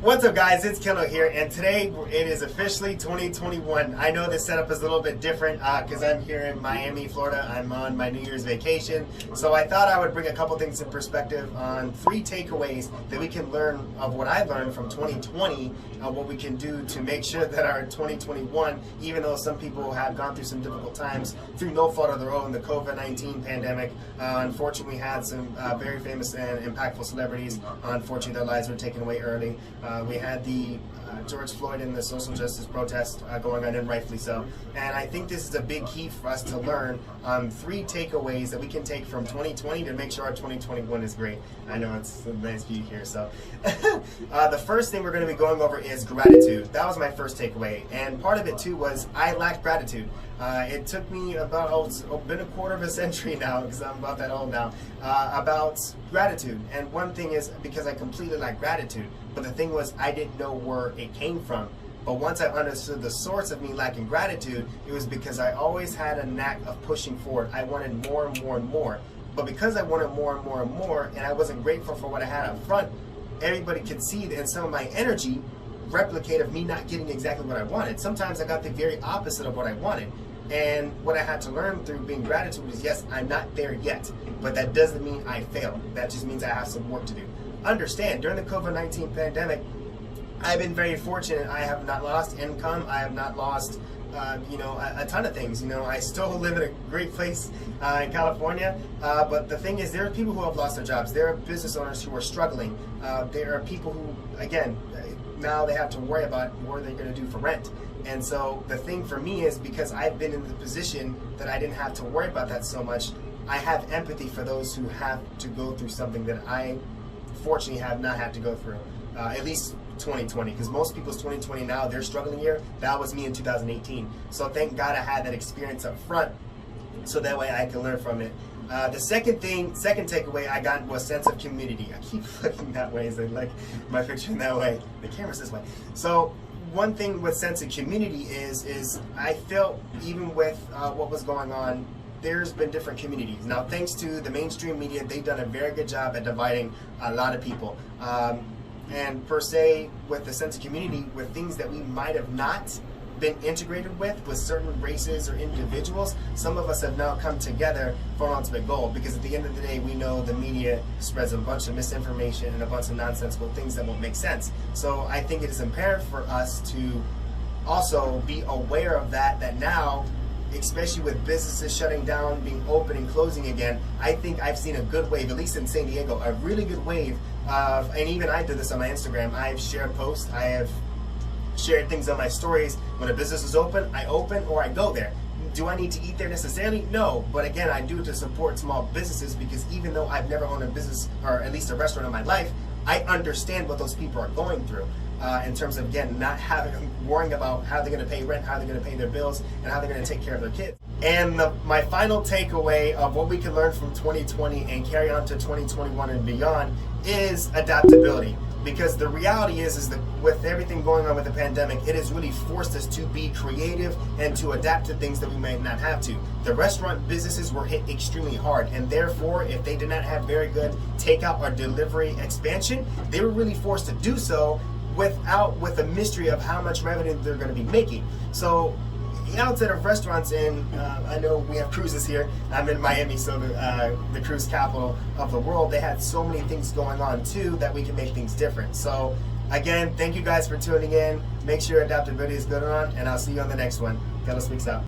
What's up guys, it's Kendiel here, and today it is officially 2021. I know this setup is a little bit different because I'm here in Miami, Florida. I'm on my New Year's vacation. So I thought I would bring a couple things in perspective on 3 takeaways that we can learn of what I learned from 2020, what we can do to make sure that our 2021, even though some people have gone through some difficult times through no fault of their own, the COVID-19 pandemic, unfortunately we had some very famous and impactful celebrities. Unfortunately, their lives were taken away early. We had the George Floyd and the social justice protest going on, and rightfully so. And I think this is a big key for us to learn 3 takeaways that we can take from 2020 to make sure our 2021 is great. I know it's a nice view here. So the first thing we're going to be going over is gratitude. That was my first takeaway. And part of it too was I lacked gratitude. It took me about, it's been a quarter of a century now, because I'm about that old now, about gratitude. And one thing is because I completely lack gratitude, but the thing was I didn't know where it came from. But once I understood the source of me lacking gratitude, it was because I always had a knack of pushing forward. I wanted more and more and more. But because I wanted more and more and more, and I wasn't grateful for what I had up front, everybody could see that, and some of my energy replicate of me not getting exactly what I wanted. Sometimes I got the very opposite of what I wanted. And what I had to learn through being gratitude is, yes, I'm not there yet, but that doesn't mean I failed. That just means I have some work to do. Understand, during the COVID-19 pandemic, I've been very fortunate. I have not lost income. I have not lost, a ton of things. I still live in a great place in California. But the thing is, there are people who have lost their jobs. There are business owners who are struggling. There are people who, again, now they have to worry about what they're going to do for rent. And so the thing for me is, because I've been in the position that I didn't have to worry about that so much, I have empathy for those who have to go through something that I fortunately have not had to go through, at least 2020, because most people's 2020 now, they're struggling year. That was me in 2018. So thank God I had that experience up front, so that way I can learn from it. The second takeaway I got was sense of community. I keep looking that way, so like my picture that way. The camera's this way. So one thing with sense of community is I felt, even with what was going on, there's been different communities. Now, thanks to the mainstream media, they've done a very good job at dividing a lot of people. And per se, with the sense of community, with things that we might have not been integrated with certain races or individuals, some of us have now come together for an ultimate goal, because at the end of the day, we know the media spreads a bunch of misinformation and a bunch of nonsensical things that won't make sense. So I think it is imperative for us to also be aware of that now, especially with businesses shutting down, being open and closing again. I think I've seen a good wave, at least in San Diego, a really good wave of, and even I did this on my Instagram, I've shared posts, I have shared things on my stories. When a business is open, I open or I go there. Do I need to eat there necessarily? No, but again, I do it to support small businesses, because even though I've never owned a business, or at least a restaurant in my life, I understand what those people are going through. In terms of, again, not worrying about how they're going to pay rent, how they're going to pay their bills, and how they're going to take care of their kids. And my final takeaway of what we can learn from 2020 and carry on to 2021 and beyond is adaptability. Because the reality is that with everything going on with the pandemic, it has really forced us to be creative and to adapt to things that we might not have to. The restaurant businesses were hit extremely hard, and therefore, if they did not have very good takeout or delivery expansion, they were really forced to do so with a mystery of how much revenue they're going to be making. So outside of restaurants, and I know we have cruises here. I'm in Miami, so the cruise capital of the world. They had so many things going on too that we can make things different. So again, thank you guys for tuning in. Make sure adaptability is good on, and I'll see you on the next one. Kendiel Speaks out.